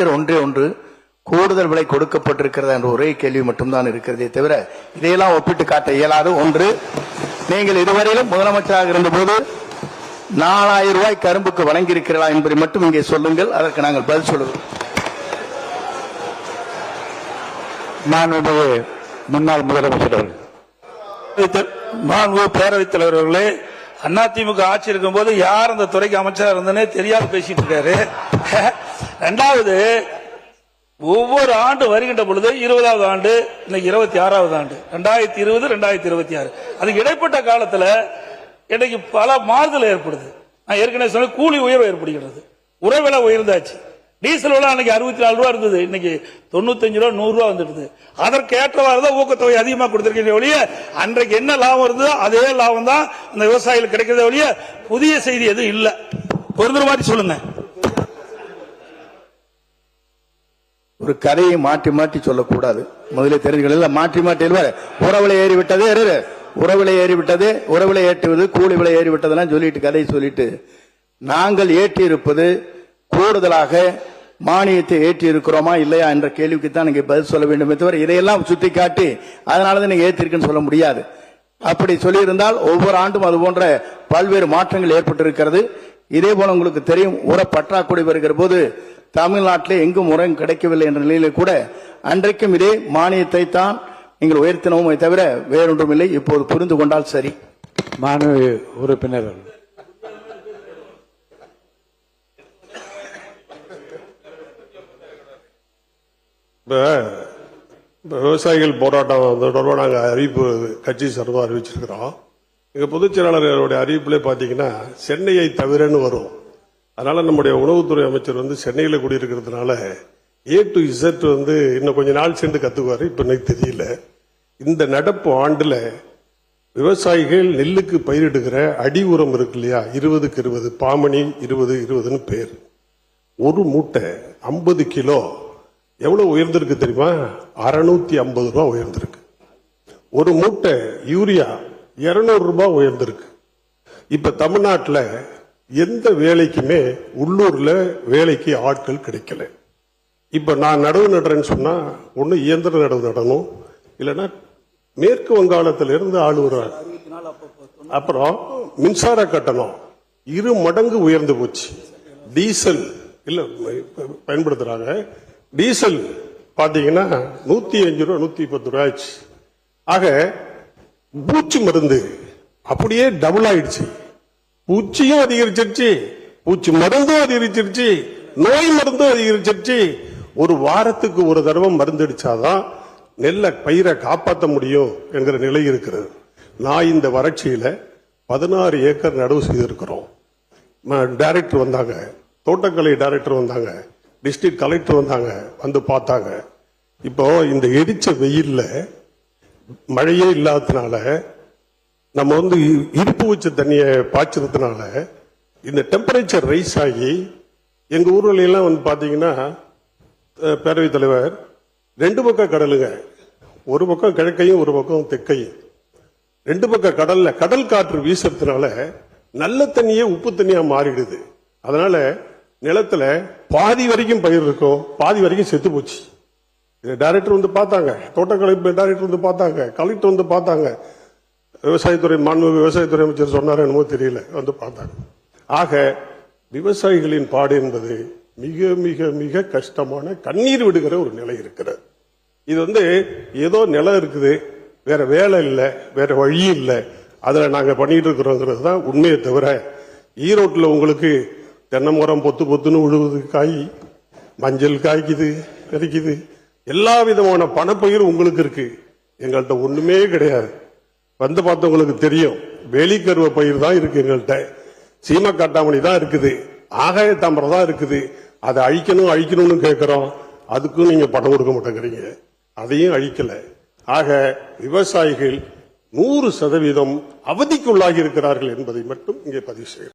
இருக்கிற ஒன்றே ஒன்று, கூடுதல் விலை கொடுக்கப்பட்டிருக்கிறதா என்ற ஒரே கேள்வி மட்டும்தான் இருக்கிறதே தவிர இதையெல்லாம் ஒப்பிட்டு காட்ட இயலாது. ஒன்று, நீங்கள் இதுவரையிலும் முதலமைச்சராக இருந்தபோது 4000 ரூபாய் கரும்புக்கு வழங்கியிருக்கிறதா என்பதை மட்டும் இங்கே சொல்லுங்கள், அதற்கு நாங்கள் பதில் சொல்லுவோம். மாண்புமிகு முன்னாள் முதலமைச்சர் அவர்கள். மாண்புமிகு பேரவைத் தலைவர் அவர்களே, அதிமுக ஆட்சி இருக்கும் போது யார் அந்த துறைக்கு அமைச்சராக இருந்தனே தெரியாது பேசிட்டு இருக்காரு. இரண்டாவது, ஒவ்வொரு ஆண்டு வருகின்ற பொழுது 20வது ஆண்டு, இன்னைக்கு 26வது ஆண்டு, 2020 2026, அதுக்கு இடைப்பட்ட காலத்தில் இன்னைக்கு பல மாறுதல் ஏற்படுது. நான் ஏற்கனவே சொன்ன கூலி உயர்வு ஏற்படுகிறது, உணவு விலை உயர்ந்தாச்சு. டீசல் விலை அன்னைக்கு 64 ரூபா இருந்தது, இன்னைக்கு 95 ரூபா 100 ரூபா வந்துடுது. அதற்கு ஏற்றவாறு தான் ஊக்கத்தொகை அதிகமாக கொடுத்திருக்கீங்க ஒழிய அன்றைக்கு என்ன லாபம் இருந்ததோ அதே லாபம் தான் இந்த விவசாயிகளுக்கு கிடைக்கிறத ஒழிய புதிய செய்தி எதுவும் இல்லை. ஒரு மாதிரி சொல்லுங்க. ஒரு கதையை மாற்றி மாற்றி சொல்லக்கூடாது. முதலே தெரிஞ்சுக்கல, மாற்றி மாற்றி உறவுல ஏறிவிட்டது, உறவுல ஏறிவிட்டது, உறவுல ஏற்றுவது, கூலி விலை ஏறிவிட்டதெல்லாம் சொல்லிட்டு கதையை சொல்லிட்டு, நாங்கள் ஏற்றி இருப்பது கூடுதலாக மானியத்தை ஏற்றி இருக்கிறோமா இல்லையா என்ற கேள்விக்கு தான் நீங்க பதில் சொல்ல வேண்டும். தவிர இதையெல்லாம் சுட்டி காட்டி அதனாலதான் நீங்க ஏற்றிருக்குன்னு சொல்ல முடியாது. அப்படி சொல்லியிருந்தால் ஒவ்வொரு ஆண்டும் அது போன்ற பல்வேறு மாற்றங்கள் ஏற்பட்டிருக்கிறது. இதே போல உங்களுக்கு தெரியும், உர பற்றாக்குறை வருகிற போது தமிழ்நாட்டிலே எங்கும் உரம் கிடைக்கவில்லை என்ற நிலையில கூட அன்றைக்கும் இதே மானியத்தை தான் நீங்கள் உயர்த்தினோமே தவிர வேறொன்றும் இல்லை. இப்போது புரிந்து கொண்டால் சரி. மாண்புமிகு உறுப்பினர் விவசாயிகள் போராட்டம் தொடர்பாக நாங்கள் அறிவிப்பு கட்சி சார்பாக அறிவிச்சிருக்கிறோம். எங்க பொதுச் செயலாளர்களுடைய அறிவிப்புல பாத்தீங்கன்னா சென்னையை தவிரன்னு வரும். அதனால நம்முடைய உணவுத்துறை அமைச்சர் சென்னையில் குடியிருக்கிறதுனால A to Z இன்னும் கொஞ்ச நாள் சேர்ந்து கத்துக்குவாரு. இப்ப எனக்கு தெரியல. இந்த நடப்பு ஆண்டுல விவசாயிகள் நெல்லுக்கு பயிரிடுகிற அடி உரம் இருக்கு இல்லையா, 20க்கு 20, பாமணி 20-20ன்னு பேர். ஒரு மூட்டை 50 கிலோ எவ்வளவு உயர்ந்திருக்கு தெரியுமா? 650 ரூபாய் உயர்ந்திருக்கு. ஒரு மூட்டை யூரியா 200 ரூபாய் உயர்ந்திருக்கு. இப்ப தமிழ்நாட்டில் எந்த வேலைக்குமே உள்ளூர்ல வேலைக்கு ஆட்கள் கிடைக்கல. இப்ப நான் நடவு நடுறேன்னு சொன்னா ஒண்ணு இயந்திர நடவு நடணும், இல்லைன்னா மேற்கு வங்காளத்திலிருந்து ஆள் வருவாங்க. அப்புறம் மின்சார கட்டணம் 2 மடங்கு உயர்ந்து போச்சு. டீசல் இல்ல பயன்படுத்துறாங்க, டீசல் பாத்தீங்கன்னா 105 ரூபாய் 110 ரூபாய்ச்சு. ஆக பூச்சி மருந்து அப்படியே டபுள் ஆயிடுச்சு. பூச்சியும் அதிகரிச்சிருச்சு, பூச்சி மருந்தும் அதிகரிச்சிருச்சு, நோய் மருந்தும் அதிகரிச்சிருச்சு. ஒரு வாரத்துக்கு ஒரு தடவை மருந்து அடிச்சாதான் நெல்லை பயிரை காப்பாற்ற முடியும் என்கிற நிலை இருக்கிறது. நான் இந்த வறட்சியில 16 ஏக்கர் நடவு செய்திருக்கிறோம். டைரக்டர் வந்தாங்க, தோட்டக்கலை டைரக்டர் வந்தாங்க, டிஸ்ட்ரிக்ட் கலெக்டர் வந்தாங்க, வந்து பார்த்தாங்க. இப்போ இந்த எரிச்ச வெயில்ல மழையே இல்லாததுனால நம்ம இருப்பு வச்ச தண்ணியை பாய்ச்சறதுனால இந்த டெம்பரேச்சர் ரைஸ் ஆகி எங்க ஊர்ல எல்லாம் பாத்தீங்கன்னா பேரவைத் தலைவர் 2 பக்கம் கடலுங்க, ஒரு பக்கம் கிழக்கையும் ஒரு பக்கம் தெற்கையும், 2 பக்கம் கடல்ல கடல் காற்று வீசுறதுனால நல்ல தண்ணியே உப்பு தண்ணியா மாறிடுது. அதனால நிலத்துல பாதி வரைக்கும் பயிர் இருக்கும், பாதி வரைக்கும் செத்து போச்சு. டைரக்டர் பார்த்தாங்க, தோட்டக்கலை டைரக்டர் பார்த்தாங்க, கலெக்டர் பார்த்தாங்க, விவசாயத்துறை மாண்புமிகு விவசாயத்துறை அமைச்சர் சொன்னாரு என்னமோ தெரியல, பார்த்தாங்க. ஆக விவசாயிகளின் பாடு என்பது மிக மிக மிக கஷ்டமான கண்ணீர் விடுகிற ஒரு நிலை இருக்கிறது. இது ஏதோ நிலம் இருக்குது, வேற வேலை இல்லை, வேற வழி இல்லை, அதுல நாங்க பண்ணிட்டு இருக்கிறோங்கிறது தான் உண்மையை தவிர, ஈரோட்டில் உங்களுக்கு தென்னை மரம் பொத்து பொத்துன்னு விழுவுது, காய் மஞ்சள் காய்க்குது, கிடைக்குது, எல்லா விதமான பணப்பயிர் உங்களுக்கு இருக்கு. எங்கள்கிட்ட ஒண்ணுமே கிடையாது. பார்த்தவங்களுக்கு தெரியும், வேலிக்கருவ பயிர் தான் இருக்கு எங்கள்கிட்ட, சீம காட்டாமணி தான் இருக்குது, ஆகாய தாமரை தான் இருக்குது. அதை அழிக்கணும்னு கேட்கிறோம், அதுக்கும் நீங்க பணம் கொடுக்க மாட்டேங்கிறீங்க, அதையும் அழிக்கல. ஆக விவசாயிகள் 100% அவதிக்குள்ளாகி இருக்கிறார்கள் என்பதை மட்டும் இங்கே பதிவு செய்யும்.